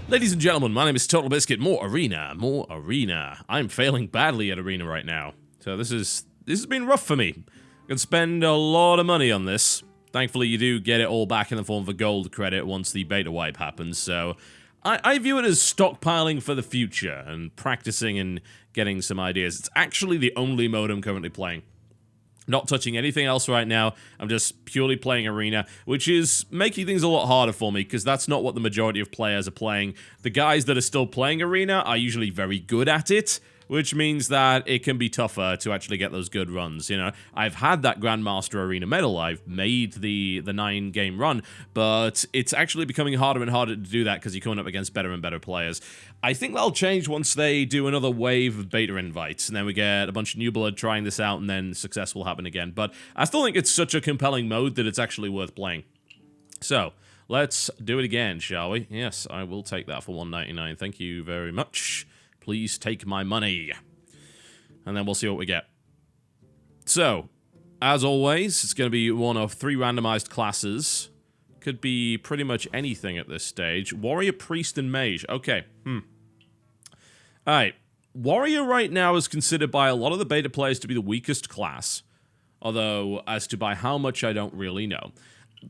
Ladies and gentlemen, my name is TotalBiscuit. More Arena. I'm failing badly at Arena right now. So this has been rough for me. I can spend a lot of money on this. Thankfully, you do get it all back in the form of a gold credit once the beta wipe happens, so I view it as stockpiling for the future and practicing and getting some ideas. It's actually the only mode I'm currently playing. Not touching anything else right now. I'm just purely playing Arena, which is making things a lot harder for me because that's not what the majority of players are playing. The guys that are still playing Arena are usually very good at it, which means that it can be tougher to actually get those good runs, you know. I've had that Grandmaster Arena medal, I've made the 9-game run, but it's actually becoming harder and harder to do that because you're coming up against better and better players. I think that'll change once they do another wave of beta invites, and then we get a bunch of new blood trying this out, and then success will happen again. But I still think it's such a compelling mode that it's actually worth playing. So, let's do it again, shall we? Yes, I will take that for $1.99. Thank you very much. Please take my money. And then we'll see what we get. So, as always, it's going to be one of 3 randomized classes. Could be pretty much anything at this stage. Warrior, Priest, and Mage. Okay. Alright. Warrior right now is considered by a lot of the beta players to be the weakest class. Although, as to by how much, I don't really know.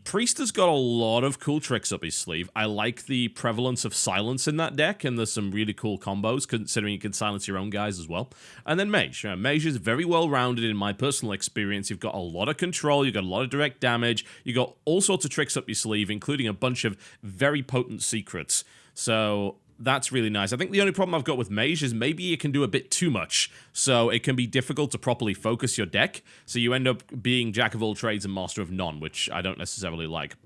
Priest has got a lot of cool tricks up his sleeve. I like the prevalence of silence in that deck, and there's some really cool combos, considering you can silence your own guys as well. And then Mage. Mage is very well-rounded in my personal experience. You've got a lot of control, you've got a lot of direct damage, you've got all sorts of tricks up your sleeve, including a bunch of very potent secrets. So that's really nice. I think the only problem I've got with Mage is maybe you can do a bit too much, so it can be difficult to properly focus your deck, so you end up being jack of all trades and master of none, which I don't necessarily like.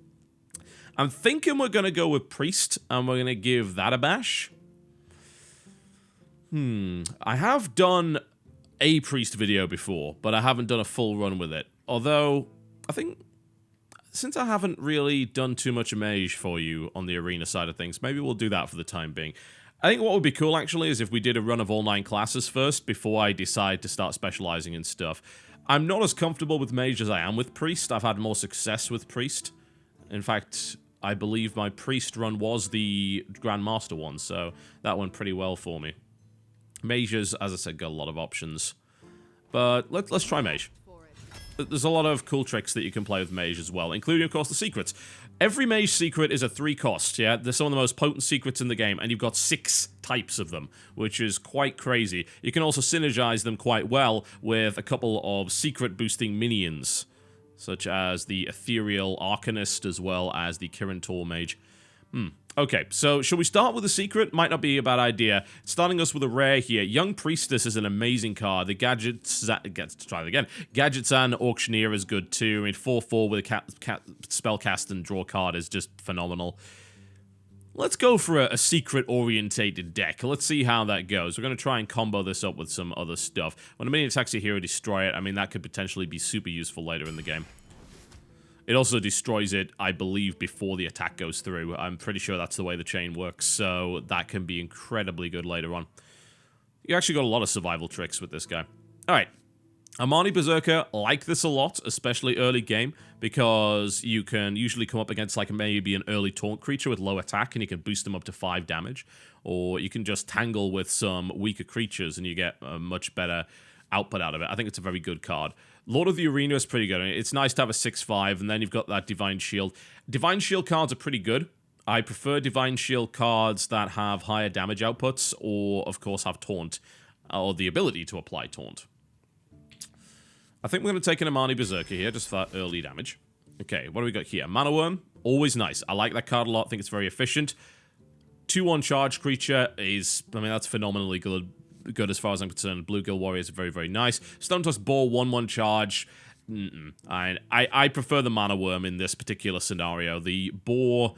I'm thinking we're going to go with Priest, and we're going to give that a bash. I have done a Priest video before, but I haven't done a full run with it. Although, I think since I haven't really done too much Mage for you on the Arena side of things, maybe we'll do that for the time being. I think what would be cool, actually, is if we did a run of all 9 classes first before I decide to start specializing in stuff. I'm not as comfortable with Mage as I am with Priest. I've had more success with Priest. In fact, I believe my Priest run was the Grandmaster one, so that went pretty well for me. Mage has, as I said, got a lot of options. But let's try Mage. There's a lot of cool tricks that you can play with Mage as well, including, of course, the secrets. Every Mage secret is a 3 cost, yeah? They're some of the most potent secrets in the game, and you've got 6 types of them, which is quite crazy. You can also synergize them quite well with a couple of secret-boosting minions, such as the Ethereal Arcanist as well as the Kirin Tor Mage. Okay, so shall we start with a secret? Might not be a bad idea. Starting us with a rare here. Young Priestess is an amazing card. The Gadgets... Let's try it again. Gadgets and Auctioneer is good too. I mean, 4/4 with a spell cast and draw card is just phenomenal. Let's go for a secret-orientated deck. Let's see how that goes. We're going to try and combo this up with some other stuff. When a minion attacks your hero, destroy it. I mean, that could potentially be super useful later in the game. It also destroys it, I believe, before the attack goes through. I'm pretty sure that's the way the chain works, so that can be incredibly good later on. You actually got a lot of survival tricks with this guy. Alright. Armani Berserker, like this a lot, especially early game, because you can usually come up against like maybe an early taunt creature with low attack, and you can boost them up to 5 damage. Or you can just tangle with some weaker creatures, and you get a much better output out of it. I think it's a very good card. Lord of the Arena is pretty good. It's nice to have a 6/5, and then you've got that Divine Shield. Divine Shield cards are pretty good. I prefer Divine Shield cards that have higher damage outputs, or, of course, have Taunt, or the ability to apply Taunt. I think we're going to take an Armani Berserker here, just for that early damage. Okay, what do we got here? Mana Worm, always nice. I like that card a lot. I think it's very efficient. 2/1 charge creature is, I mean, that's phenomenally good as far as I'm concerned. Bluegill Warrior is very, very nice. Stone Toss Ball, 1/1 charge. I prefer the Mana Worm in this particular scenario. The Boar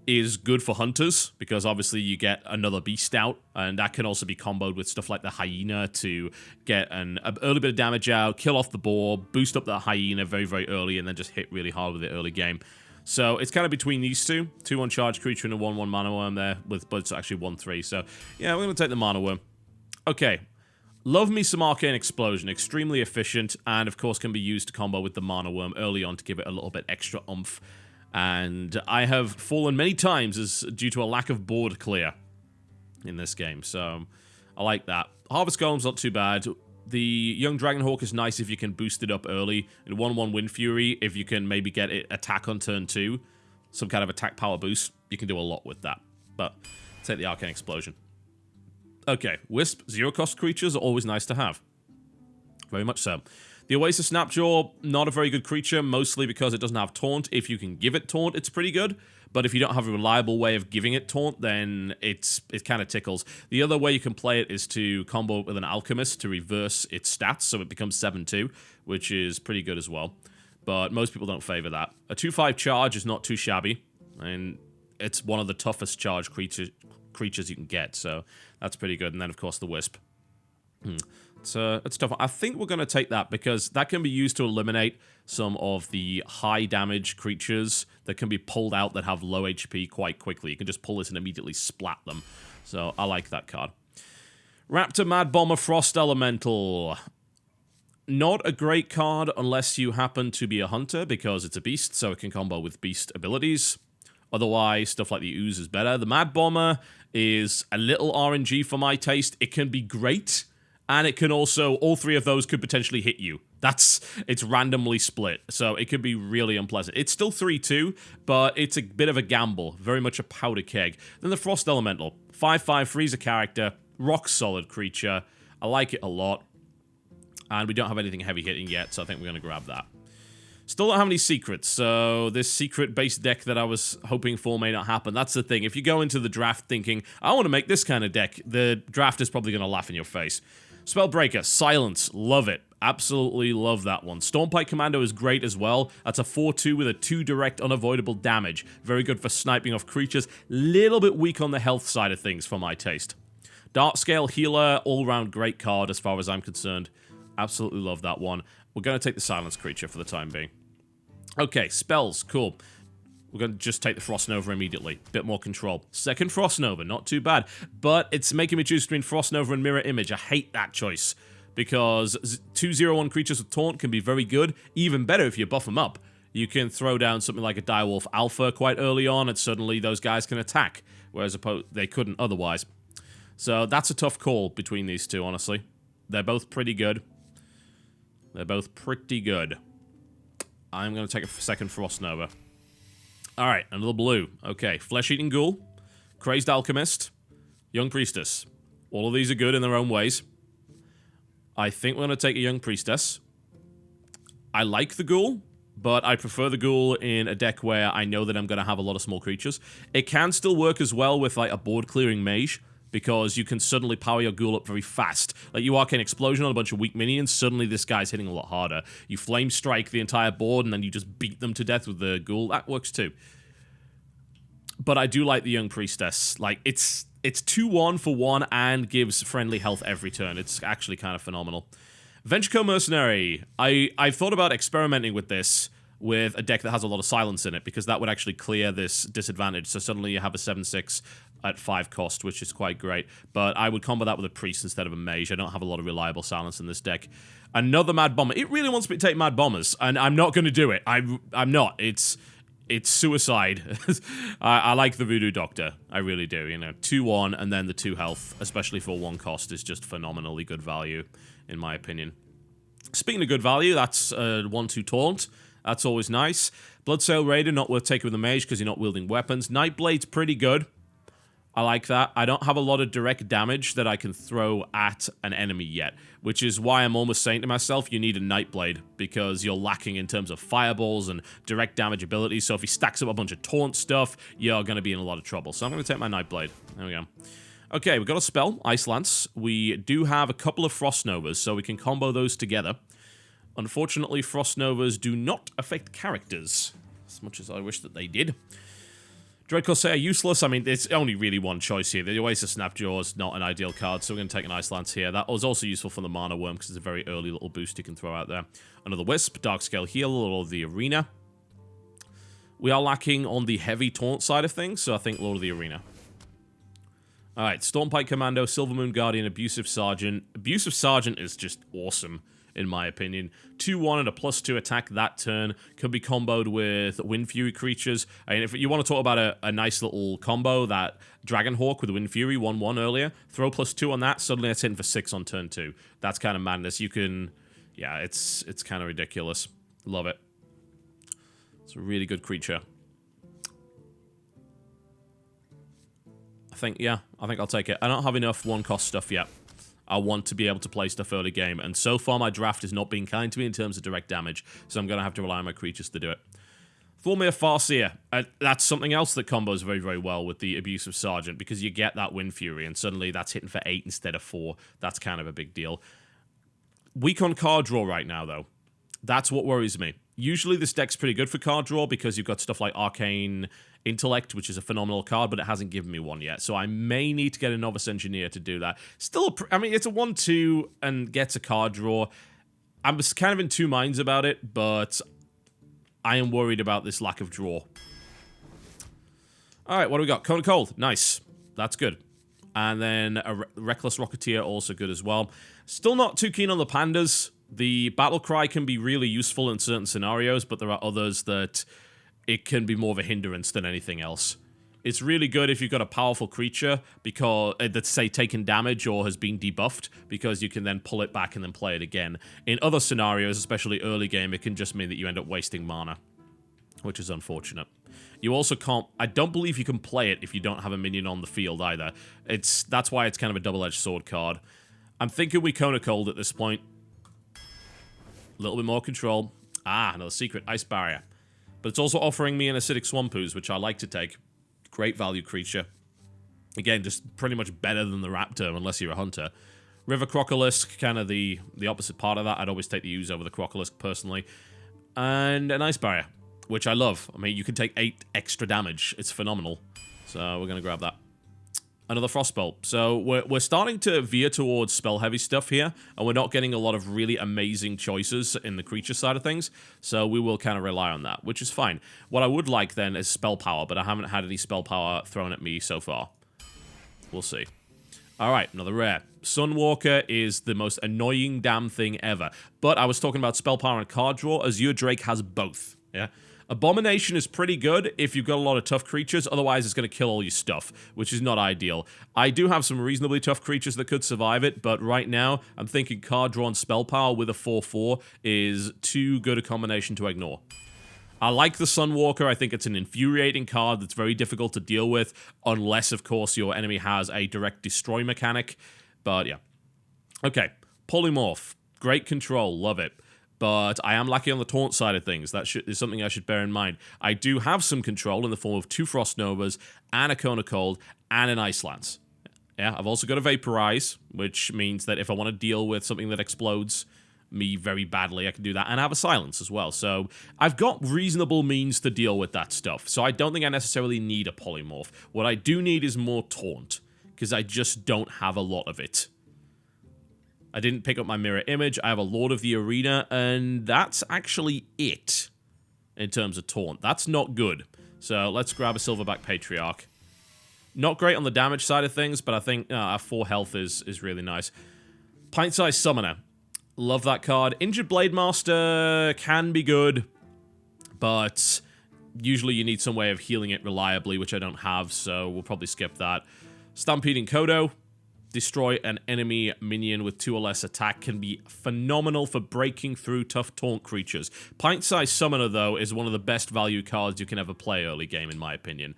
is good for hunters, because obviously you get another beast out, and that can also be comboed with stuff like the Hyena to get an early bit of damage out, kill off the Boar, boost up that Hyena very, very early, and then just hit really hard with it early game. So it's kind of between these two. 2/1 charge creature and a 1/1 Mana Worm there, but it's actually 1/3. So yeah, we're going to take the Mana Worm. Okay, love me some Arcane Explosion, extremely efficient, and of course can be used to combo with the Mana Worm early on to give it a little bit extra oomph. And I have fallen many times as due to a lack of board clear in this game, so I like that. Harvest Golem's not too bad. The Young Dragonhawk is nice if you can boost it up early. In 1/1 Wind Fury, if you can maybe get it attack on turn 2, some kind of attack power boost, you can do a lot with that. But take the Arcane Explosion. Okay, Wisp, 0 cost creatures are always nice to have. Very much so. The Oasis Snapjaw, not a very good creature, mostly because it doesn't have Taunt. If you can give it Taunt, it's pretty good. But if you don't have a reliable way of giving it Taunt, then it kind of tickles. The other way you can play it is to combo it with an Alchemist to reverse its stats, so it becomes 7/2, which is pretty good as well. But most people don't favor that. A 2/5 charge is not too shabby, and it's one of the toughest charge creatures you can get, so that's pretty good. And then, of course, the Wisp. It's tough. I think we're going to take that because that can be used to eliminate some of the high damage creatures that can be pulled out that have low HP quite quickly. You can just pull this and immediately splat them. So I like that card. Raptor Mad Bomber Frost Elemental. Not a great card unless you happen to be a hunter because it's a beast, so it can combo with beast abilities. Otherwise, stuff like the Ooze is better. The Mad Bomber is a little RNG for my taste. It can be great. And it can also, all three of those could potentially hit you. It's randomly split, so it could be really unpleasant. It's still 3/2, but it's a bit of a gamble. Very much a powder keg. Then the Frost Elemental. 5/5 freezer character, rock solid creature. I like it a lot. And we don't have anything heavy hitting yet, so I think we're going to grab that. Still don't have any secrets, so this secret-based deck that I was hoping for may not happen. That's the thing. If you go into the draft thinking, I want to make this kind of deck, the draft is probably going to laugh in your face. Spellbreaker, Silence, love it. Absolutely love that one. Stormpike Commando is great as well. That's a 4/2 with a 2 direct unavoidable damage. Very good for sniping off creatures. Little bit weak on the health side of things for my taste. Darkscale Healer, all-round great card as far as I'm concerned. Absolutely love that one. We're going to take the Silence creature for the time being. Okay, spells, cool. We're going to just take the Frost Nova immediately. Bit more control. Second Frost Nova, not too bad. But it's making me choose between Frost Nova and Mirror Image. I hate that choice. Because 2/0/1 creatures with Taunt can be very good. Even better if you buff them up. You can throw down something like a Direwolf Alpha quite early on, and suddenly those guys can attack. Whereas they couldn't otherwise. So that's a tough call between these two, honestly. They're both pretty good. They're both pretty good. I'm going to take a second Frost Nova. Alright, another blue. Okay, Flesh-Eating Ghoul, Crazed Alchemist, Young Priestess. All of these are good in their own ways. I think we're going to take a Young Priestess. I like the Ghoul, but I prefer the Ghoul in a deck where I know that I'm going to have a lot of small creatures. It can still work as well with like a board-clearing Mage, because you can suddenly power your Ghoul up very fast. Like, you Arcane Explosion on a bunch of weak minions, suddenly this guy's hitting a lot harder. You Flame Strike the entire board, and then you just beat them to death with the Ghoul. That works too. But I do like the Young Priestess. Like, it's 2/1 for 1 and gives friendly health every turn. It's actually kind of phenomenal. Ventureco Mercenary. I've thought about experimenting with this with a deck that has a lot of silence in it, because that would actually clear this disadvantage. So suddenly you have a 7/6 at 5 cost, which is quite great. But I would combo that with a Priest instead of a Mage. I don't have a lot of reliable silence in this deck. Another Mad Bomber. It really wants me to take Mad Bombers, and I'm not going to do it. I'm not. It's suicide. I like the Voodoo Doctor. I really do. You know, 2/1 and then the 2 health, especially for 1 cost, is just phenomenally good value, in my opinion. Speaking of good value, that's 1/2 Taunt. That's always nice. Bloodsail Raider, not worth taking with a Mage because you're not wielding weapons. Nightblade's pretty good. I like that. I don't have a lot of direct damage that I can throw at an enemy yet, which is why I'm almost saying to myself, you need a Nightblade, because you're lacking in terms of fireballs and direct damage abilities. So if he stacks up a bunch of taunt stuff, you're going to be in a lot of trouble. So I'm going to take my Nightblade. There we go. Okay, we've got a spell, Ice Lance. We do have a couple of Frost Novas, so we can combo those together. Unfortunately, Frost Novas do not affect characters, as much as I wish that they did. Dread Corsair, useless. I mean, it's only really one choice here. The Oasis Snapjaw is not an ideal card, so we're going to take an Ice Lance here. That was also useful for the Mana Worm, because it's a very early little boost you can throw out there. Another Wisp, Darkscale Healer, Lord of the Arena. We are lacking on the heavy taunt side of things, so I think Lord of the Arena. Alright, Stormpike Commando, Silvermoon Guardian, Abusive Sergeant. Abusive Sergeant is just awesome in my opinion. 2-1 and a +2 attack that turn can be comboed with Wind Fury creatures. I mean, if you want to talk about a nice little combo, that Dragonhawk with Wind Fury 1-1 earlier, throw +2 on that, suddenly it's hitting for 6 on turn 2. That's kind of madness. You can, yeah, it's kind of ridiculous. Love it. It's a really good creature. I think I'll take it. I don't have enough one-cost stuff yet. I want to be able to play stuff early game, and so far my draft is not being kind to me in terms of direct damage, so I'm going to have to rely on my creatures to do it. Thormir Farseer. That's something else that combos very, very well with the Abusive Sergeant, because you get that Wind Fury, and suddenly that's hitting for 8 instead of 4. That's kind of a big deal. Weak on card draw right now, though. That's what worries me. Usually this deck's pretty good for card draw because you've got stuff like Arcane Intellect, which is a phenomenal card, but it hasn't given me one yet. So I may need to get a Novice Engineer to do that. Still, I mean, it's a 1-2 and gets a card draw. I'm just kind of in two minds about it, but I am worried about this lack of draw. All right, what do we got? Cone of Cold. Nice. That's good. And then a Reckless Rocketeer, also good as well. Still not too keen on the Pandas. The Battle Cry can be really useful in certain scenarios, but there are others that it can be more of a hindrance than anything else. It's really good if you've got a powerful creature because that's, say, taken damage or has been debuffed, because you can then pull it back and then play it again. In other scenarios, especially early game, it can just mean that you end up wasting mana, which is unfortunate. You also can't... I don't believe you can play it if you don't have a minion on the field either. That's why it's kind of a double-edged sword card. I'm thinking we Cone of Cold at this point. A little bit more control. Ah, another secret. Ice Barrier. But it's also offering me an Acidic Swampooze, which I like to take. Great value creature. Again, just pretty much better than the Raptor, unless you're a hunter. River Crocolisk, kind of the opposite part of that. I'd always take the Ooze over the Crocolisk, personally. And an Ice Barrier, which I love. I mean, you can take 8 extra damage. It's phenomenal. So we're going to grab that. Another Frostbolt. So we're starting to veer towards spell-heavy stuff here, and we're not getting a lot of really amazing choices in the creature side of things, so we will kind of rely on that, which is fine. What I would like, then, is spell power, but I haven't had any spell power thrown at me so far. We'll see. Alright, another rare. Sunwalker is the most annoying damn thing ever, but I was talking about spell power and card draw. Azure Drake has both, yeah? Abomination is pretty good if you've got a lot of tough creatures, otherwise it's going to kill all your stuff, which is not ideal. I do have some reasonably tough creatures that could survive it, but right now I'm thinking card draw and spell power with a 4-4 is too good a combination to ignore. I like the Sunwalker. I think it's an infuriating card that's very difficult to deal with, unless, of course, your enemy has a direct destroy mechanic, but yeah. Okay, Polymorph. Great control, love it. But I am lacking on the taunt side of things. That is something I should bear in mind. I do have some control in the form of 2 Frost Novas, and a Cone of Cold, and an Ice Lance. Yeah, I've also got a Vaporize, which means that if I want to deal with something that explodes me very badly, I can do that. And I have a Silence as well. So I've got reasonable means to deal with that stuff. So I don't think I necessarily need a Polymorph. What I do need is more taunt, because I just don't have a lot of it. I didn't pick up my mirror image. I have a Lord of the Arena, and that's actually it in terms of taunt. That's not good. So let's grab a Silverback Patriarch. Not great on the damage side of things, but I think our 4 health is really nice. Pint-Sized Summoner. Love that card. Injured Blade Master can be good, but usually you need some way of healing it reliably, which I don't have, so we'll probably skip that. Stampeding Kodo. Destroy an enemy minion with 2 or less attack can be phenomenal for breaking through tough taunt creatures. Pint-Sized Summoner, though, is one of the best value cards you can ever play early game, in my opinion.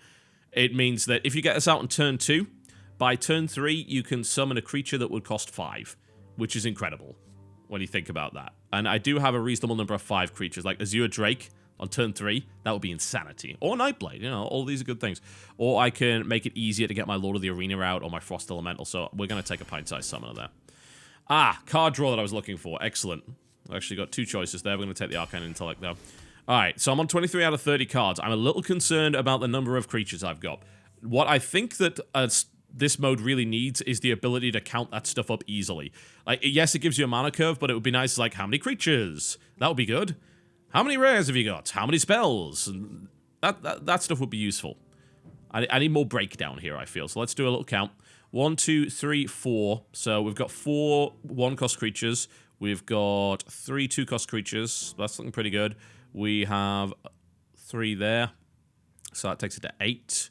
It means that if you get this out on turn 2, by turn 3, you can summon a creature that would cost 5, which is incredible when you think about that. And I do have a reasonable number of 5 creatures, like Azure Drake. On turn 3, that would be insanity. Or Nightblade, you know, all these are good things. Or I can make it easier to get my Lord of the Arena out or my Frost Elemental, so we're going to take a Pint-Sized Summoner there. Ah, card draw that I was looking for. Excellent. I've actually got 2 choices there. We're going to take the Arcane Intellect, though. Alright, so I'm on 23 out of 30 cards. I'm a little concerned about the number of creatures I've got. What I think that this mode really needs is the ability to count that stuff up easily. Like, yes, it gives you a mana curve, but it would be nice, like, how many creatures? That would be good. How many rares have you got? How many spells? And that stuff would be useful. I need more breakdown here, I feel. So let's do a little count. 1, 2, 3, 4. So we've got 4 1-cost creatures. We've got 3 2-cost creatures. That's looking pretty good. We have 3 there. So that takes it to 8,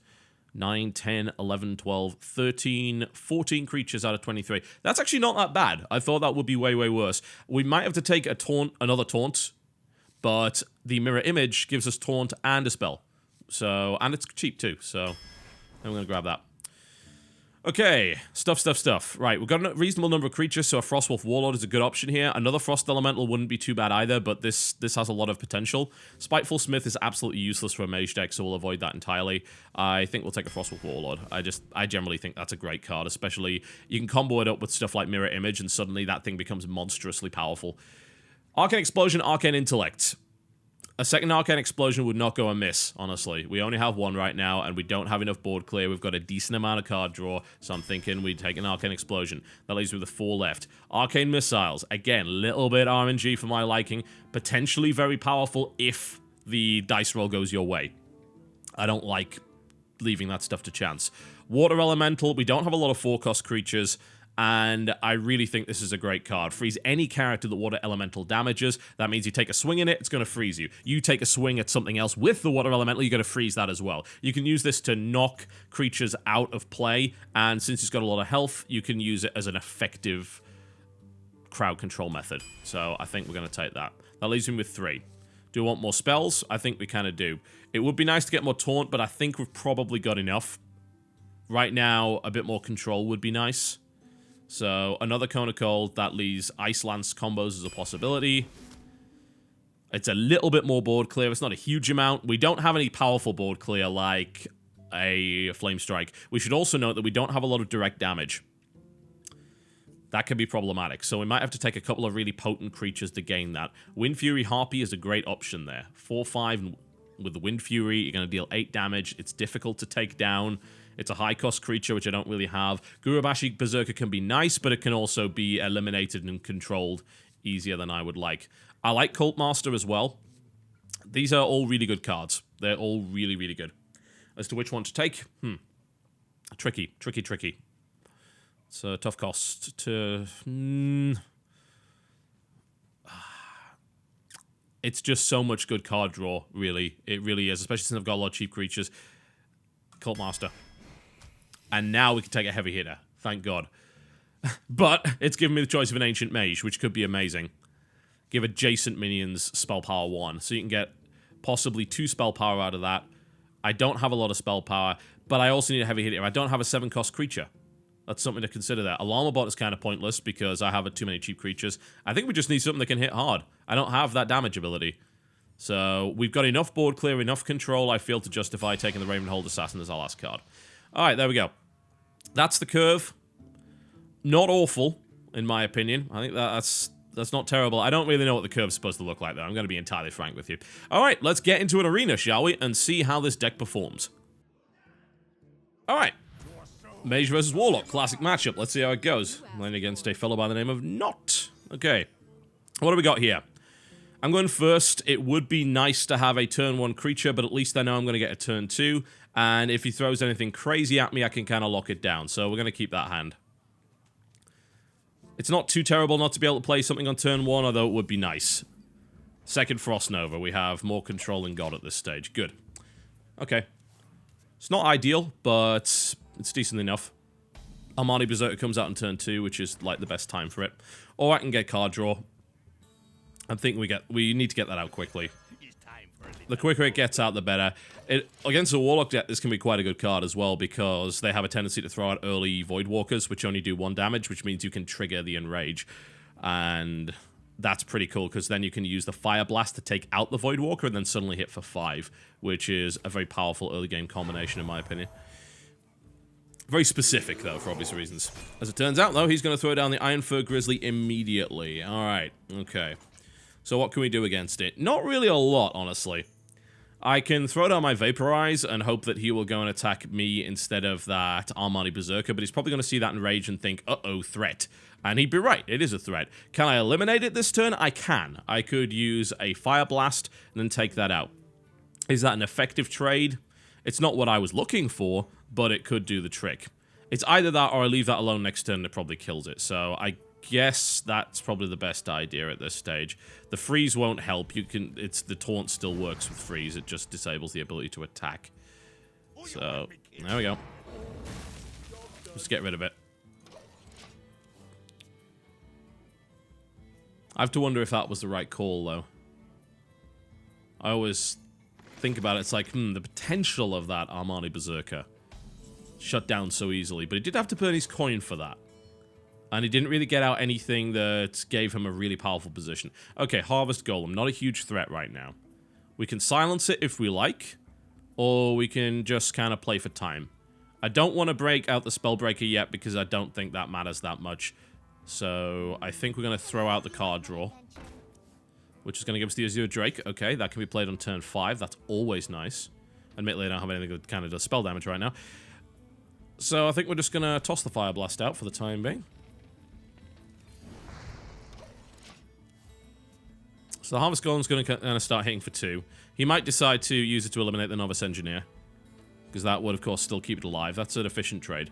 9, 10, 11, 12, 13, 14 creatures out of 23. That's actually not that bad. I thought that would be way, way worse. We might have to take a taunt, another taunt, but the mirror image gives us taunt and a spell. So, and it's cheap too, so I'm going to grab that. Okay, stuff. Right, we've got a reasonable number of creatures, so a Frostwolf Warlord is a good option here. Another Frost Elemental wouldn't be too bad either, but this has a lot of potential. Spiteful Smith is absolutely useless for a Mage deck, so we'll avoid that entirely. I think we'll take a Frostwolf Warlord. I generally think that's a great card, especially you can combo it up with stuff like Mirror Image, and suddenly that thing becomes monstrously powerful. Arcane Explosion, Arcane Intellect. A second Arcane Explosion would not go amiss, honestly. We only have 1 right now, and we don't have enough board clear. We've got a decent amount of card draw, so I'm thinking we'd take an Arcane Explosion. That leaves me with 4 left. Arcane Missiles. Again, little bit RNG for my liking. Potentially very powerful if the dice roll goes your way. I don't like leaving that stuff to chance. Water Elemental. We don't have a lot of 4-cost creatures. And I really think this is a great card. Freeze any character that Water Elemental damages. That means you take a swing in it, it's going to freeze you. You take a swing at something else with the Water Elemental, you're going to freeze that as well. You can use this to knock creatures out of play, and since it's got a lot of health, you can use it as an effective crowd control method. So I think we're going to take that. That leaves me with 3. Do we want more spells? I think we kind of do. It would be nice to get more Taunt, but I think we've probably got enough. Right now, a bit more control would be nice. So, another Cone of Cold, that leaves Ice Lance combos as a possibility. It's a little bit more board clear, it's not a huge amount. We don't have any powerful board clear like a Flame Strike. We should also note that we don't have a lot of direct damage. That can be problematic, so we might have to take a couple of really potent creatures to gain that. Wind Fury Harpy is a great option there. 4/5 with the Wind Fury, you're going to deal 8 damage. It's difficult to take down. It's a high-cost creature, which I don't really have. Gurubashi Berserker can be nice, but it can also be eliminated and controlled easier than I would like. I like Cult Master as well. These are all really good cards. They're all really, really good. As to which one to take, tricky. It's a tough cost to... It's just so much good card draw, really. It really is, especially since I've got a lot of cheap creatures. Cult Master. And now we can take a heavy hitter. Thank God. But it's given me the choice of an Ancient Mage, which could be amazing. Give adjacent minions spell power 1. So you can get possibly 2 spell power out of that. I don't have a lot of spell power, but I also need a heavy hitter. I don't have a 7-cost creature. That's something to consider there. Alarm Bot is kind of pointless because I have too many cheap creatures. I think we just need something that can hit hard. I don't have that damage ability. So we've got enough board clear, enough control, I feel, to justify taking the Ravenhold Assassin as our last card. Alright, there we go. That's the curve. Not awful, in my opinion. I think that's not terrible. I don't really know what the curve's supposed to look like, though. I'm going to be entirely frank with you. Alright, let's get into an arena, shall we? And see how this deck performs. Alright. Mage versus Warlock. Classic matchup. Let's see how it goes. I'm playing against a fellow by the name of Not. Okay. What do we got here? I'm going first. It would be nice to have a turn 1 creature, but at least I know I'm going to get a turn 2. And if he throws anything crazy at me, I can kind of lock it down. So we're going to keep that hand. It's not too terrible not to be able to play something on turn 1, although it would be nice. Second Frost Nova. We have more control than God at this stage. Good. Okay. It's not ideal, but it's decent enough. Armani Berserker comes out on turn 2, which is like the best time for it. Or I can get card draw. I'm thinking we need to get that out quickly. The quicker it gets out, the better. Against a Warlock deck, this can be quite a good card as well, because they have a tendency to throw out early Voidwalkers, which only do 1 damage, which means you can trigger the Enrage. And that's pretty cool, because then you can use the Fire Blast to take out the Voidwalker and then suddenly hit for 5, which is a very powerful early game combination, in my opinion. Very specific, though, for obvious reasons. As it turns out, though, he's going to throw down the Iron Fur Grizzly immediately. Alright, okay. So what can we do against it? Not really a lot, honestly. I can throw down my Vaporize and hope that he will go and attack me instead of that Armani Berserker, but he's probably going to see that Enrage and think, uh-oh, threat. And he'd be right, it is a threat. Can I eliminate it this turn? I can. I could use a Fire Blast and then take that out. Is that an effective trade? It's not what I was looking for, but it could do the trick. It's either that or I leave that alone next turn and it probably kills it. So I guess that's probably the best idea at this stage. The freeze won't help. The taunt still works with freeze. It just disables the ability to attack. So, there we go. Let's get rid of it. I have to wonder if that was the right call, though. I always think about it. It's like, the potential of that Armani Berserker shut down so easily. But he did have to burn his coin for that. And he didn't really get out anything that gave him a really powerful position. Okay, Harvest Golem. Not a huge threat right now. We can silence it if we like. Or we can just kind of play for time. I don't want to break out the Spellbreaker yet because I don't think that matters that much. So I think we're going to throw out the card draw. Which is going to give us the Azure Drake. Okay, that can be played on turn 5. That's always nice. Admittedly, I don't have anything that kind of does spell damage right now. So I think we're just going to toss the Fire Blast out for the time being. So the Harvest Golem's going to start hitting for 2. He might decide to use it to eliminate the Novice Engineer. Because that would, of course, still keep it alive. That's an efficient trade.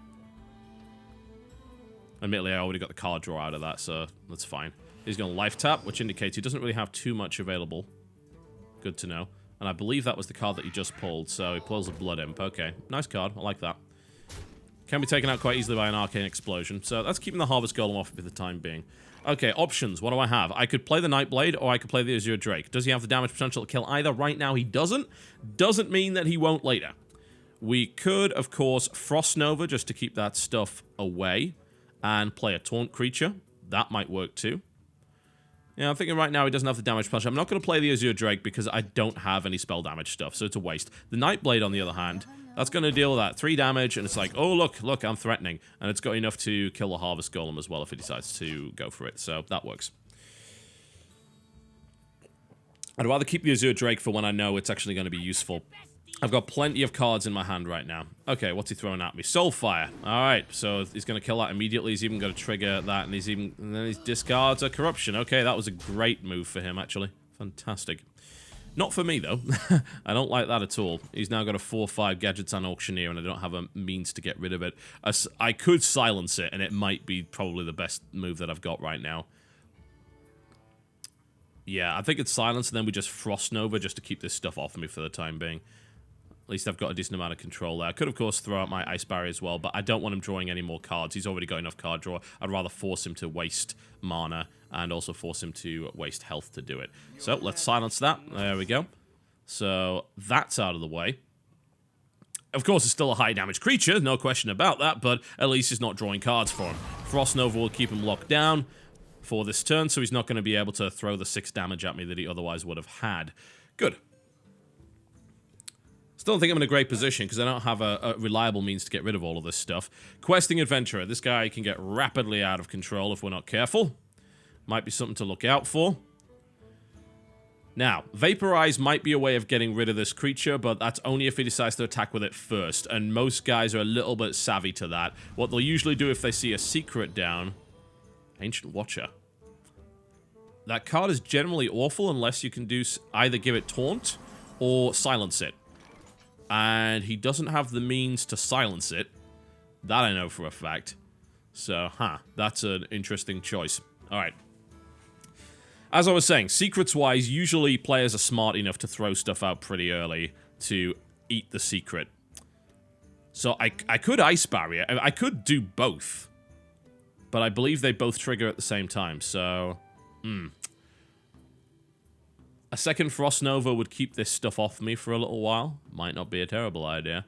Admittedly, I already got the card draw out of that, so that's fine. He's going to life tap, which indicates he doesn't really have too much available. Good to know. And I believe that was the card that he just pulled, so he pulls a Blood Imp. Okay, nice card. I like that. Can be taken out quite easily by an Arcane Explosion, so that's keeping the Harvest Golem off for the time being. Okay, options. What do I have? I could play the Nightblade, or I could play the Azure Drake. Does he have the damage potential to kill either? Right now, he doesn't. Doesn't mean that he won't later. We could, of course, Frost Nova just to keep that stuff away, and play a Taunt creature. That might work too. Yeah, I'm thinking right now he doesn't have the damage potential. I'm not going to play the Azure Drake because I don't have any spell damage stuff, so it's a waste. The Nightblade, on the other hand, that's going to deal with that 3 damage, and it's like, oh, look, I'm threatening. And it's got enough to kill the Harvest Golem as well if it decides to go for it, so that works. I'd rather keep the Azure Drake for when I know it's actually going to be useful. I've got plenty of cards in my hand right now. Okay, what's he throwing at me? Soulfire. Alright, so he's going to kill that immediately. He's even going to trigger that, and then he discards a Corruption. Okay, that was a great move for him, actually. Fantastic. Not for me, though. I don't like that at all. He's now got a 4/5 Gadgets and Auctioneer, and I don't have a means to get rid of it. I could silence it, and it might be probably the best move that I've got right now. Yeah, I think it's silence, and then we just Frost Nova just to keep this stuff off me for the time being. At least I've got a decent amount of control there. I could, of course, throw out my Ice Barrier as well, but I don't want him drawing any more cards. He's already got enough card draw. I'd rather force him to waste mana and also force him to waste health to do it. So, let's silence that. There we go. So, that's out of the way. Of course, it's still a high-damage creature, no question about that, but at least he's not drawing cards for him. Frost Nova will keep him locked down for this turn, so he's not going to be able to throw the 6 damage at me that he otherwise would have had. Good. Still don't think I'm in a great position because I don't have a reliable means to get rid of all of this stuff. Questing Adventurer. This guy can get rapidly out of control if we're not careful. Might be something to look out for. Now, Vaporize might be a way of getting rid of this creature, but that's only if he decides to attack with it first, and most guys are a little bit savvy to that. What they'll usually do if they see a secret down... Ancient Watcher. That card is generally awful unless you can do either give it Taunt or silence it. And he doesn't have the means to silence it. That I know for a fact. So, that's an interesting choice. Alright. As I was saying, secrets-wise, usually players are smart enough to throw stuff out pretty early to eat the secret. So I could Ice Barrier. I could do both. But I believe they both trigger at the same time, so... A second Frost Nova would keep this stuff off me for a little while. Might not be a terrible idea.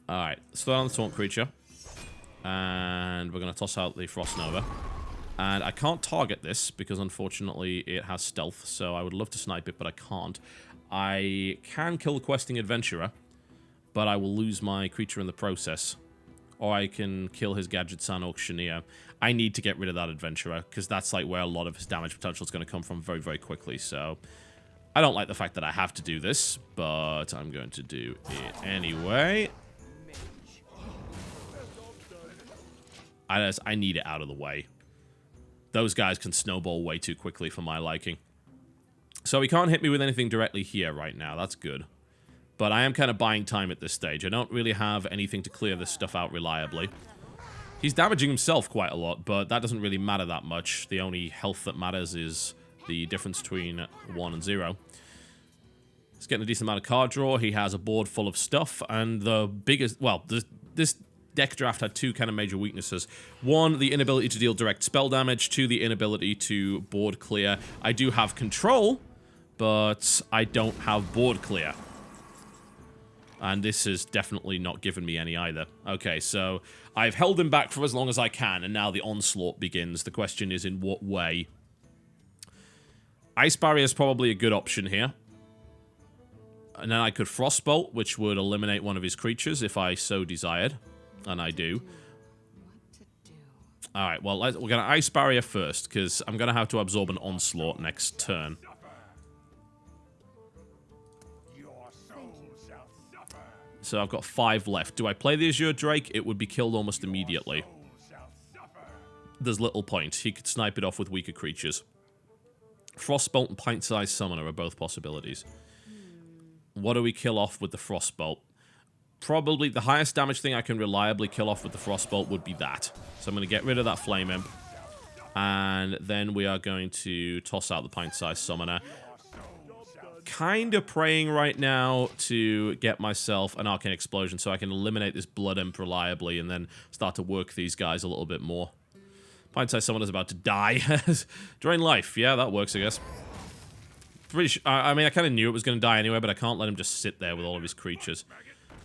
Alright, let's throw on the Taunt creature. And we're going to toss out the Frost Nova. And I can't target this because unfortunately it has stealth, so I would love to snipe it, but I can't. I can kill the Questing Adventurer, but I will lose my creature in the process. Or I can kill his Gadget-san Auctioneer. I need to get rid of that Adventurer, because that's like where a lot of his damage potential is going to come from very, very quickly. So, I don't like the fact that I have to do this, but I'm going to do it anyway. I need it out of the way. Those guys can snowball way too quickly for my liking. So he can't hit me with anything directly here right now. That's good. But I am kind of buying time at this stage. I don't really have anything to clear this stuff out reliably. He's damaging himself quite a lot, but that doesn't really matter that much. The only health that matters is the difference between 1 and 0. He's getting a decent amount of card draw. He has a board full of stuff, and the biggest... Well, this deck draft had two kind of major weaknesses. One, the inability to deal direct spell damage. Two, the inability to board clear. I do have control, but I don't have board clear. And this has definitely not given me any either. Okay, so I've held him back for as long as I can, and now the onslaught begins. The question is, in what way? Ice Barrier is probably a good option here. And then I could Frostbolt, which would eliminate one of his creatures if I so desired. And I do. Alright, well, we're going to Ice Barrier first, because I'm going to have to absorb an onslaught next turn. So I've got 5 left. Do I play the Azure Drake? It would be killed almost immediately. There's little point. He could snipe it off with weaker creatures. Frostbolt and Pint-Sized Summoner are both possibilities. What do we kill off with the Frostbolt? Probably the highest damage thing I can reliably kill off with the Frostbolt would be that. So I'm going to get rid of that Flame Imp. And then we are going to toss out the Pint-Sized Summoner. Kind of praying right now to get myself an Arcane Explosion so I can eliminate this Blood Imp reliably and then start to work these guys a little bit more. Pint-Sized Summoner's about to die. Drain life. Yeah, that works, I guess. Pretty sure, I mean, I kind of knew it was going to die anyway, but I can't let him just sit there with all of his creatures.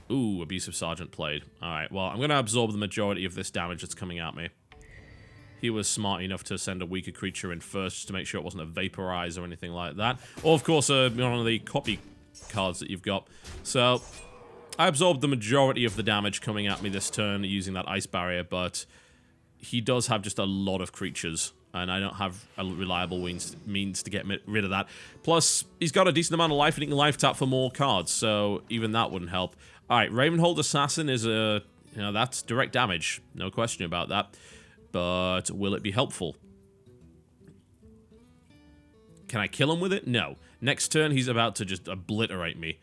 Ooh, Abusive Sergeant played. Alright, well, I'm going to absorb the majority of this damage that's coming at me. He was smart enough to send a weaker creature in first just to make sure it wasn't a Vaporize or anything like that. Or, of course, one of the copy cards that you've got. So, I absorbed the majority of the damage coming at me this turn using that Ice Barrier, but he does have just a lot of creatures, and I don't have a reliable means to get rid of that. Plus, he's got a decent amount of life, and he can life tap for more cards, so even that wouldn't help. Alright, Ravenhold Assassin is a... You know, that's direct damage. No question about that. But will it be helpful? Can I kill him with it? No. Next turn, he's about to just obliterate me.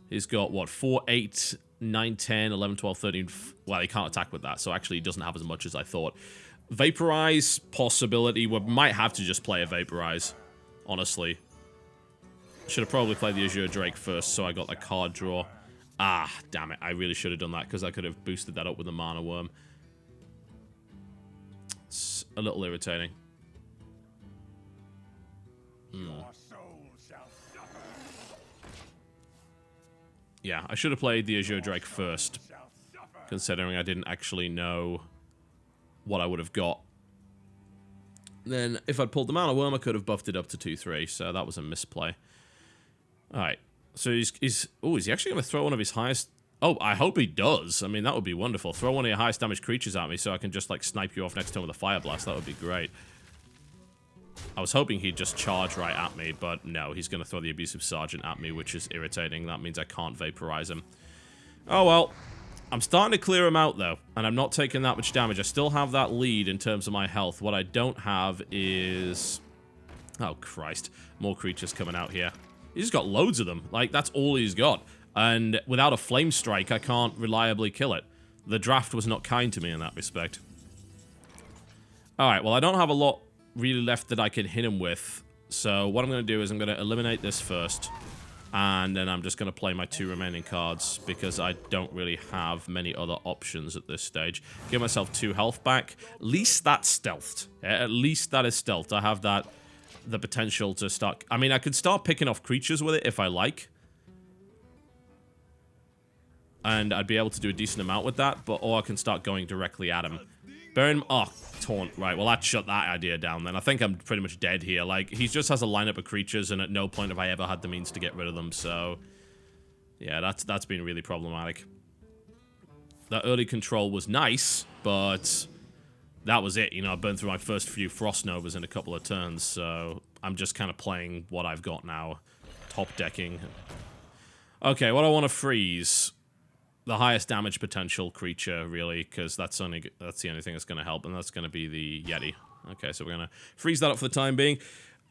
He's got, what, 4, 8, 9, 10, 11, 12, 13... Well, he can't attack with that, so actually he doesn't have as much as I thought. Vaporize, possibility. We might have to just play a Vaporize, honestly. Should have probably played the Azure Drake first, so I got the card draw. Ah, damn it. I really should have done that, because I could have boosted that up with the Mana Worm. It's a little irritating. Yeah, I should have played the Azure Drake first, considering I didn't actually know what I would have got. Then, if I'd pulled the Mana Worm, I could have buffed it up to 2-3, so that was a misplay. Alright, so is he actually going to throw one of his highest... Oh, I hope he does. I mean, that would be wonderful. Throw one of your highest damage creatures at me so I can just, like, snipe you off next turn with a Fire Blast. That would be great. I was hoping he'd just charge right at me, but no, he's going to throw the Abusive Sergeant at me, which is irritating. That means I can't Vaporize him. Oh, well. I'm starting to clear him out, though, and I'm not taking that much damage. I still have that lead in terms of my health. What I don't have is... Oh, Christ. More creatures coming out here. He's just got loads of them. Like, that's all he's got. And without a Flame Strike, I can't reliably kill it. The draft was not kind to me in that respect. Alright, well, I don't have a lot really left that I can hit him with. So what I'm going to do is I'm going to eliminate this first. And then I'm just going to play my 2 remaining cards, because I don't really have many other options at this stage. Give myself 2 health back. At least that's stealthed. Yeah, at least that is stealthed. I have the potential to start... I mean, I could start picking off creatures with it if I like. And I'd be able to do a decent amount with that, or I can start going directly at him. Oh, Taunt. Right, well, that shut that idea down then. I think I'm pretty much dead here. Like, he just has a lineup of creatures, and at no point have I ever had the means to get rid of them, so... Yeah, that's been really problematic. That early control was nice, but... That was it, you know, I burned through my first few Frost Novas in a couple of turns, so... I'm just kind of playing what I've got now. Top decking. Okay, what I want to freeze... The highest damage potential creature, really, because that's the only thing that's going to help, and that's going to be the Yeti. Okay, so we're going to freeze that up for the time being.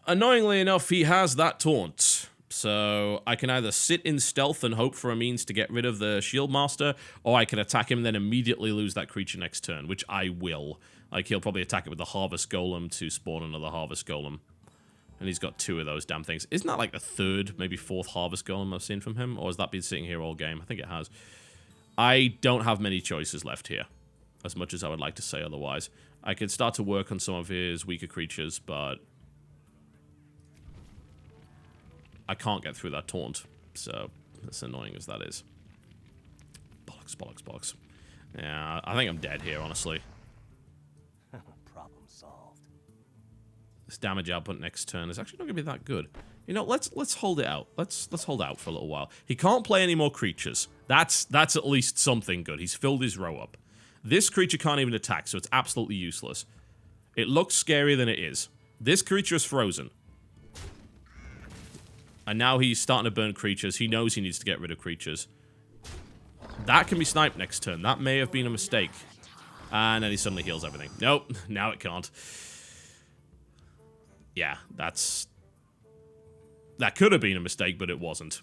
Annoyingly enough, he has that taunt. So I can either sit in stealth and hope for a means to get rid of the Shield Master, or I can attack him and then immediately lose that creature next turn, which I will. Like, he'll probably attack it with the Harvest Golem to spawn another Harvest Golem. And he's got 2 of those damn things. Isn't that like the 3rd, maybe 4th Harvest Golem I've seen from him? Or has that been sitting here all game? I think it has. I don't have many choices left here, as much as I would like to say otherwise. I could start to work on some of his weaker creatures, but I can't get through that taunt, so as annoying as that is. Bollocks, bollocks, bollocks. Yeah, I think I'm dead here, honestly. Problem solved. This damage output next turn is actually not going to be that good. You know, let's hold it out. Let's hold out for a little while. He can't play any more creatures. That's at least something good. He's filled his row up. This creature can't even attack, so it's absolutely useless. It looks scarier than it is. This creature is frozen. And now he's starting to burn creatures. He knows he needs to get rid of creatures. That can be sniped next turn. That may have been a mistake. And then he suddenly heals everything. Nope, now it can't. Yeah, that could have been a mistake, but it wasn't.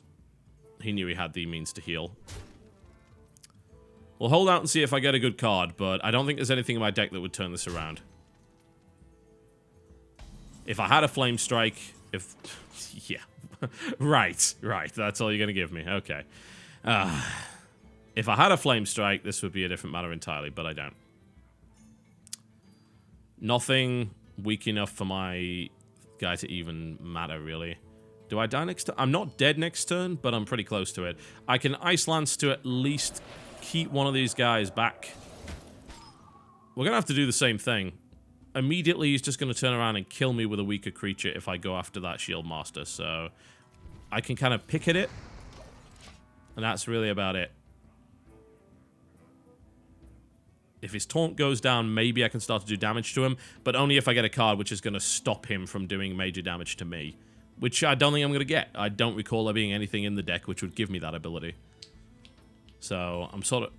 He knew he had the means to heal. We'll hold out and see if I get a good card, but I don't think there's anything in my deck that would turn this around. If I had a Flame Strike, yeah. Right, that's all you're going to give me. Okay. If I had a Flame Strike, this would be a different matter entirely, but I don't. Nothing weak enough for my guy to even matter, really. Do I die next turn? I'm not dead next turn, but I'm pretty close to it. I can Ice Lance to at least keep one of these guys back. We're going to have to do the same thing. Immediately, he's just going to turn around and kill me with a weaker creature if I go after that Shield Master. So I can kind of pick at it. And that's really about it. If his taunt goes down, maybe I can start to do damage to him. But only if I get a card which is going to stop him from doing major damage to me. Which I don't think I'm going to get. I don't recall there being anything in the deck which would give me that ability. So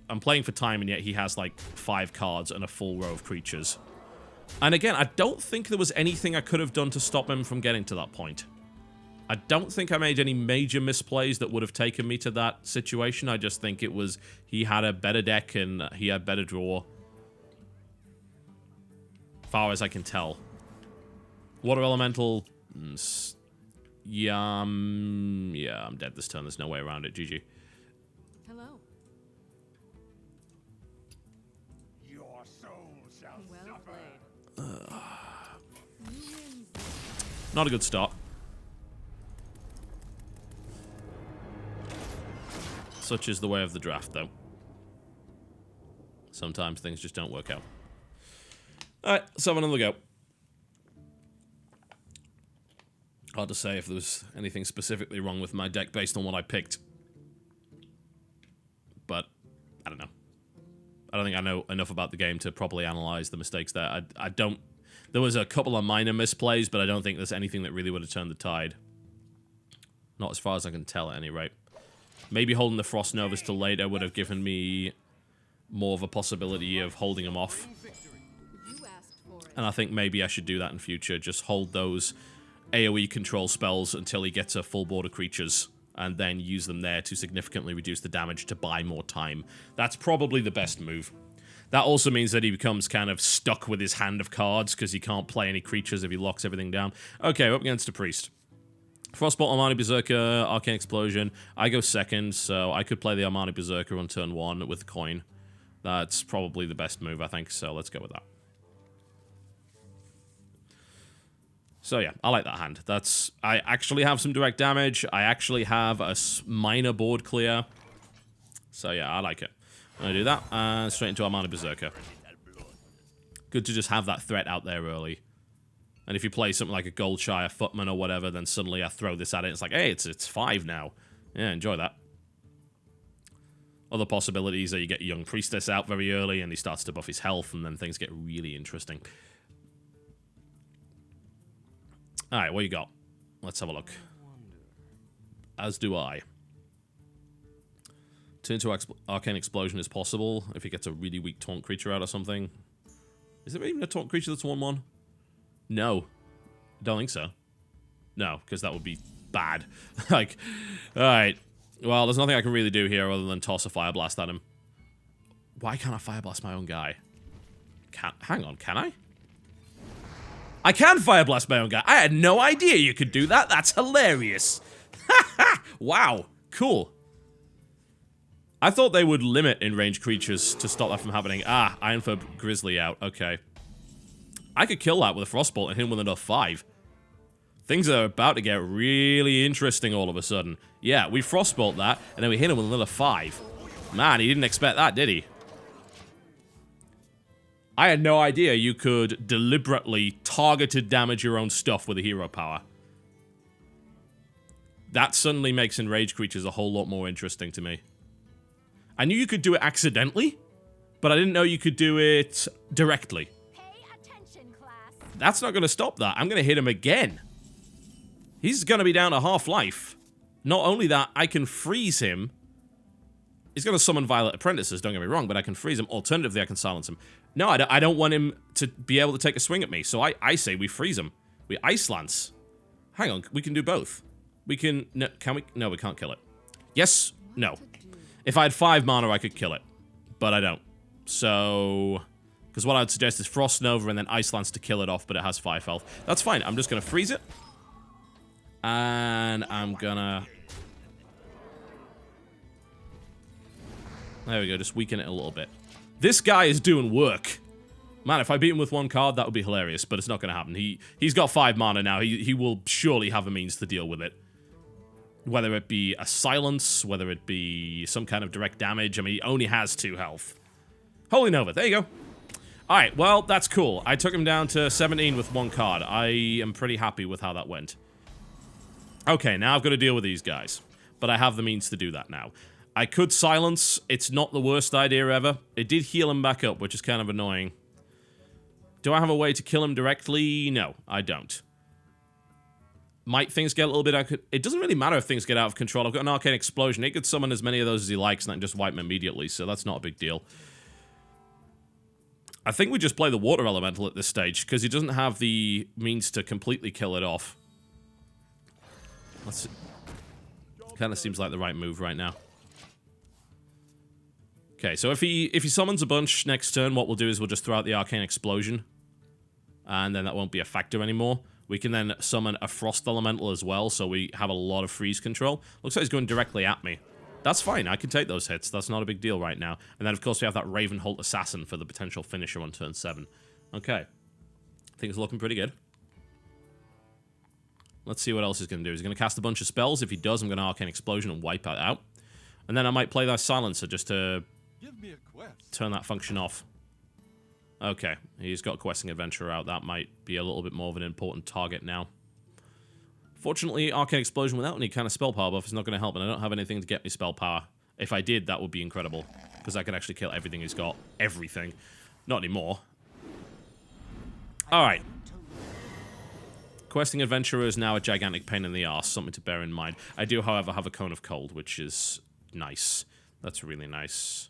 I'm playing for time, and yet he has like 5 cards and a full row of creatures. And again, I don't think there was anything I could have done to stop him from getting to that point. I don't think I made any major misplays that would have taken me to that situation. I just think it was he had a better deck and he had better draw. Far as I can tell. Water Elemental... yeah, I'm dead this turn. There's no way around it. GG. Hello. Your soul shall Well suffer. played. Not a good start. Such is the way of the draft, though. Sometimes things just don't work out. Alright, let's have another go. Hard to say if there was anything specifically wrong with my deck based on what I picked. But, I don't know. I don't think I know enough about the game to properly analyze the mistakes there. I don't... There was a couple of minor misplays, but I don't think there's anything that really would have turned the tide. Not as far as I can tell, at any rate. Maybe holding the Frost Novas till later would have given me more of a possibility of holding him off. You asked for it. And I think maybe I should do that in future. Just hold those AoE control spells until he gets a full board of creatures, and then use them there to significantly reduce the damage to buy more time. That's probably the best move. That also means that he becomes kind of stuck with his hand of cards, because he can't play any creatures if he locks everything down. Okay, up against a Priest. Frostbolt, Armani Berserker, Arcane Explosion. I go second, so I could play the Armani Berserker on turn 1 with coin. That's probably the best move, I think, so let's go with that. So yeah, I like that hand. I actually have some direct damage. I actually have a minor board clear. So yeah, I like it. I'm going to do that, and straight into Armani Berserker. Good to just have that threat out there early. And if you play something like a Goldshire Footman or whatever, then suddenly I throw this at it. It's like, hey, it's 5 now. Yeah, enjoy that. Other possibilities are you get a Young Priestess out very early, and he starts to buff his health, and then things get really interesting. Alright, what you got? Let's have a look. As do I. Turn to Arcane Explosion is possible if he gets a really weak taunt creature out or something. Is there even a taunt creature that's 1/1? No. Don't think so. No, because that would be bad. Like, alright. Well, there's nothing I can really do here other than toss a Fire Blast at him. Why can't I Fire Blast my own guy? Hang on, can I? I can Fire Blast my own guy. I had no idea you could do that. That's hilarious. Wow, cool. I thought they would limit in-range creatures to stop that from happening. Ah, Ironfur Grizzly out. Okay. I could kill that with a Frostbolt and hit him with another 5. Things are about to get really interesting all of a sudden. Yeah, we Frostbolt that, and then we hit him with another 5. Man, he didn't expect that, did he? I had no idea you could deliberately targeted damage your own stuff with a hero power. That suddenly makes enraged creatures a whole lot more interesting to me. I knew you could do it accidentally, but I didn't know you could do it directly. Pay attention, class. That's not going to stop that. I'm going to hit him again. He's going to be down to half life. Not only that, I can freeze him. He's going to summon Violet Apprentices, don't get me wrong, but I can freeze him. Alternatively, I can silence him. No, I don't want him to be able to take a swing at me, so I say we freeze him. We Ice Lance. Hang on, we can do both. We can... No, can we? No, we can't kill it. Yes? No. If I had 5 mana, I could kill it. But I don't. So... Because what I'd suggest is Frost Nova and then Ice Lance to kill it off, but it has 5 health. That's fine. I'm just going to freeze it. And I'm gonna... There we go, just weaken it a little bit. This guy is doing work. Man, if I beat him with 1 card, that would be hilarious, but it's not going to happen. He's got 5 mana now. He will surely have a means to deal with it. Whether it be a silence, whether it be some kind of direct damage. I mean, he only has 2 health. Holy Nova, there you go. Alright, well, that's cool. I took him down to 17 with 1 card. I am pretty happy with how that went. Okay, now I've got to deal with these guys. But I have the means to do that now. I could silence. It's not the worst idea ever. It did heal him back up, which is kind of annoying. Do I have a way to kill him directly? No, I don't. Might things get a little bit... It doesn't really matter if things get out of control. I've got an Arcane Explosion. He could summon as many of those as he likes and I can just wipe them immediately, so that's not a big deal. I think we just play the Water Elemental at this stage, because he doesn't have the means to completely kill it off. Let's... Kind of seems like the right move right now. Okay, so if he summons a bunch next turn, what we'll do is we'll just throw out the Arcane Explosion. And then that won't be a factor anymore. We can then summon a Frost Elemental as well, so we have a lot of freeze control. Looks like he's going directly at me. That's fine, I can take those hits. That's not a big deal right now. And then, of course, we have that Ravenholt Assassin for the potential finisher on turn 7. Okay. Things are looking pretty good. Let's see what else he's going to do. He's going to cast a bunch of spells. If he does, I'm going to Arcane Explosion and wipe it out. And then I might play that Silencer just to turn that function off. Okay, he's got Questing Adventurer out. That might be a little bit more of an important target now. Fortunately, Arcane Explosion without any kind of spell power buff is not going to help, and I don't have anything to get me spell power. If I did, that would be incredible, because I could actually kill everything he's got. Everything. Not anymore. Alright. Questing Adventurer is now a gigantic pain in the arse, something to bear in mind. I do, however, have a Cone of Cold, which is nice. That's really nice.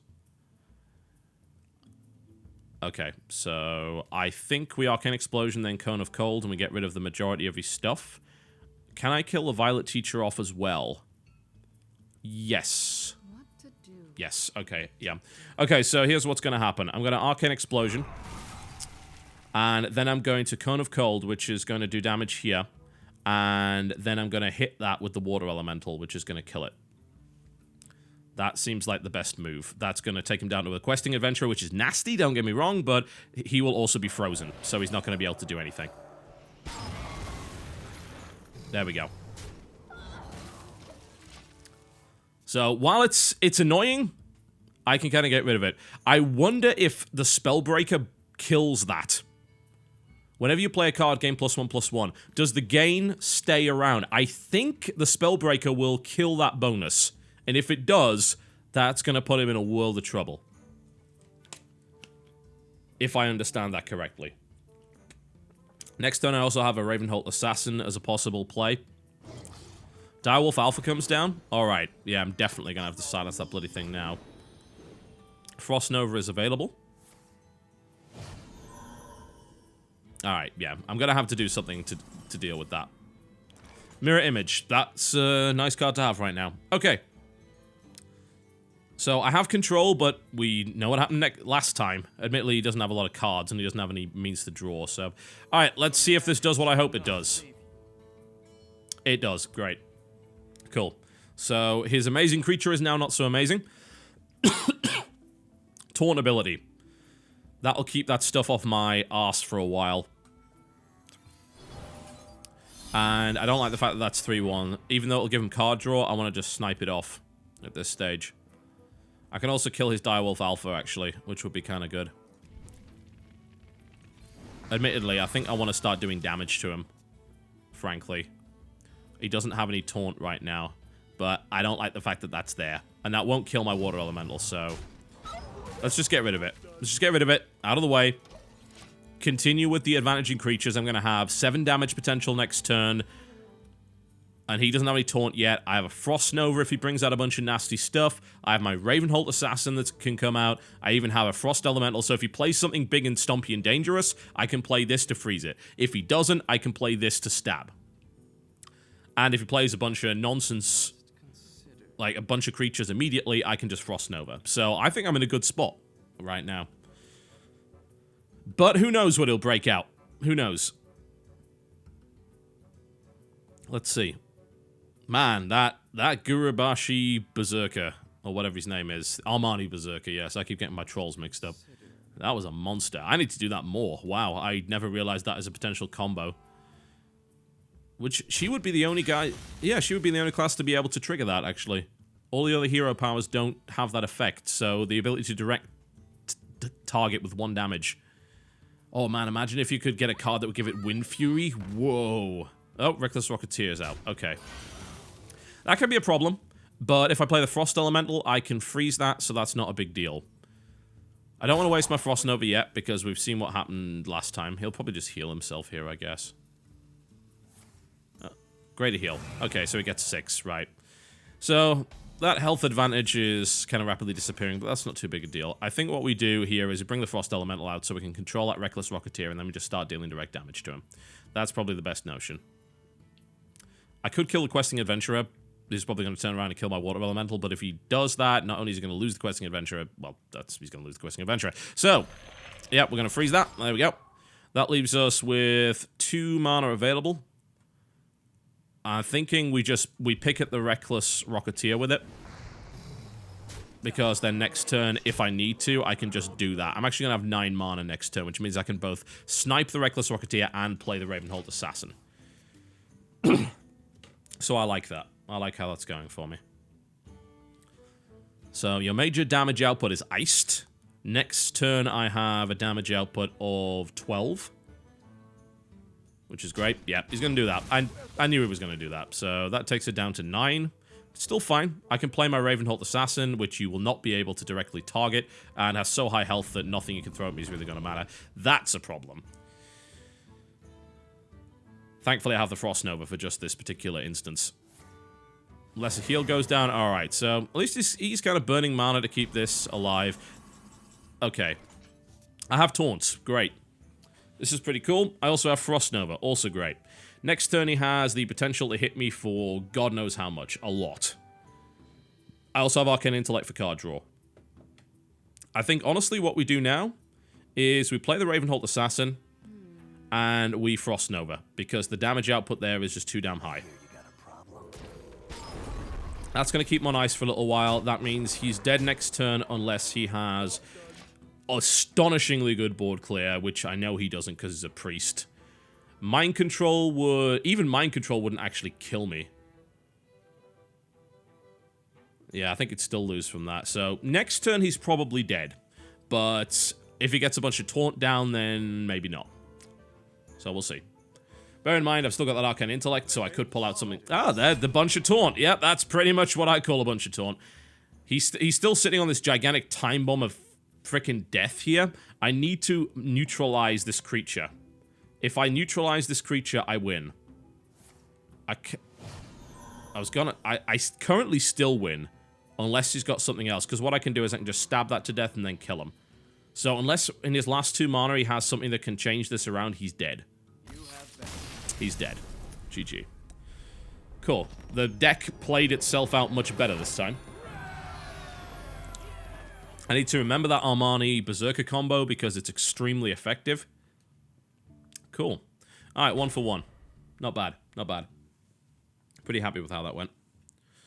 Okay, so I think we Arcane Explosion, then Cone of Cold, and we get rid of the majority of his stuff. Can I kill the Violet Teacher off as well? Yes. What to do? Yes, okay, yeah. Okay, so here's what's going to happen. I'm going to Arcane Explosion. And then I'm going to Cone of Cold, which is going to do damage here. And then I'm going to hit that with the Water Elemental, which is going to kill it. That seems like the best move. That's going to take him down to a Questing Adventurer, which is nasty, don't get me wrong, but he will also be frozen, so he's not going to be able to do anything. There we go. So, while it's annoying, I can kind of get rid of it. I wonder if the Spellbreaker kills that. Whenever you play a card, gain +1/+1. Does the gain stay around? I think the Spellbreaker will kill that bonus. And if it does, that's going to put him in a world of trouble. If I understand that correctly. Next turn, I also have a Ravenholt Assassin as a possible play. Direwolf Alpha comes down. Alright, yeah, I'm definitely going to have to silence that bloody thing now. Frost Nova is available. Alright, yeah, I'm going to have to do something to deal with that. Mirror Image. That's a nice card to have right now. Okay. So I have control, but we know what happened last time. Admittedly, he doesn't have a lot of cards, and he doesn't have any means to draw, so... Alright, let's see if this does what I hope it does. It does. Great. Cool. So, his amazing creature is now not so amazing. Taunt ability. That'll keep that stuff off my arse for a while. And I don't like the fact that that's 3-1. Even though it'll give him card draw, I want to just snipe it off at this stage. I can also kill his Direwolf Alpha, actually, which would be kind of good. Admittedly, I think I want to start doing damage to him, frankly. He doesn't have any taunt right now, but I don't like the fact that that's there. And that won't kill my Water Elemental, so... Let's just get rid of it. Let's just get rid of it, out of the way. Continue with the advantaging creatures. I'm going to have 7 damage potential next turn. And he doesn't have any taunt yet. I have a Frost Nova if he brings out a bunch of nasty stuff. I have my Ravenholt Assassin that can come out. I even have a Frost Elemental, so if he plays something big and stumpy and dangerous, I can play this to freeze it. If he doesn't, I can play this to stab. And if he plays a bunch of nonsense, like a bunch of creatures immediately, I can just Frost Nova. So I think I'm in a good spot right now. But who knows what he'll break out? Who knows? Let's see. Man, that Gurubashi Berserker, or whatever his name is. Armani Berserker, yes. I keep getting my trolls mixed up. That was a monster. I need to do that more. Wow, I never realized that as a potential combo. Which, she would be the only guy... Yeah, she would be the only class to be able to trigger that, actually. All the other hero powers don't have that effect, so the ability to direct target with 1 damage. Oh man, imagine if you could get a card that would give it Wind Fury. Whoa. Oh, Reckless Rocketeer's out. Okay. That can be a problem, but if I play the Frost Elemental, I can freeze that, so that's not a big deal. I don't want to waste my Frost Nova yet, because we've seen what happened last time. He'll probably just heal himself here, I guess. Greater heal. Okay, so he gets 6, right. So, that health advantage is kind of rapidly disappearing, but that's not too big a deal. I think what we do here is we bring the Frost Elemental out so we can control that Reckless Rocketeer, and then we just start dealing direct damage to him. That's probably the best notion. I could kill the Questing Adventurer. He's probably going to turn around and kill my Water Elemental, but if he does that, not only is he going to lose the Questing Adventurer, well, he's going to lose the Questing Adventurer. So, yeah, we're going to freeze that. There we go. That leaves us with 2 mana available. I'm thinking we pick at the Reckless Rocketeer with it. Because then next turn, if I need to, I can just do that. I'm actually going to have 9 mana next turn, which means I can both snipe the Reckless Rocketeer and play the Ravenholt Assassin. So I like that. I like how that's going for me. So your major damage output is iced. Next turn, I have a damage output of 12. Which is great. Yeah, he's going to do that. I knew he was going to do that. So that takes it down to 9. Still fine. I can play my Ravenholt Assassin, which you will not be able to directly target, and has so high health that nothing you can throw at me is really going to matter. That's a problem. Thankfully, I have the Frost Nova for just this particular instance. Unless the heal goes down. Alright, so at least he's kind of burning mana to keep this alive. Okay. I have taunts. Great. This is pretty cool. I also have Frost Nova. Also great. Next turn, he has the potential to hit me for God knows how much. A lot. I also have Arcane Intellect for card draw. I think, honestly, what we do now is we play the Ravenholt Assassin and we Frost Nova, because the damage output there is just too damn high. That's going to keep him on ice for a little while. That means he's dead next turn unless he has astonishingly good board clear, which I know he doesn't because he's a priest. Mind Control would... Even Mind Control wouldn't actually kill me. Yeah, I think he'd still lose from that. So, next turn he's probably dead. But if he gets a bunch of taunt down, then maybe not. So, we'll see. Bear in mind, I've still got that Arcane Intellect, so I could pull out something... Ah, there, the bunch of taunt. Yep, that's pretty much what I call a bunch of taunt. He's still sitting on this gigantic time bomb of frickin' death here. I need to neutralize this creature. If I neutralize this creature, I win. I currently still win, unless he's got something else, because what I can do is I can just stab that to death and then kill him. So unless in his last 2 mana he has something that can change this around, he's dead. He's dead. GG. Cool. The deck played itself out much better this time. I need to remember that Armani Berserker combo because it's extremely effective. Cool. Alright, 1 for 1. Not bad. Not bad. Pretty happy with how that went.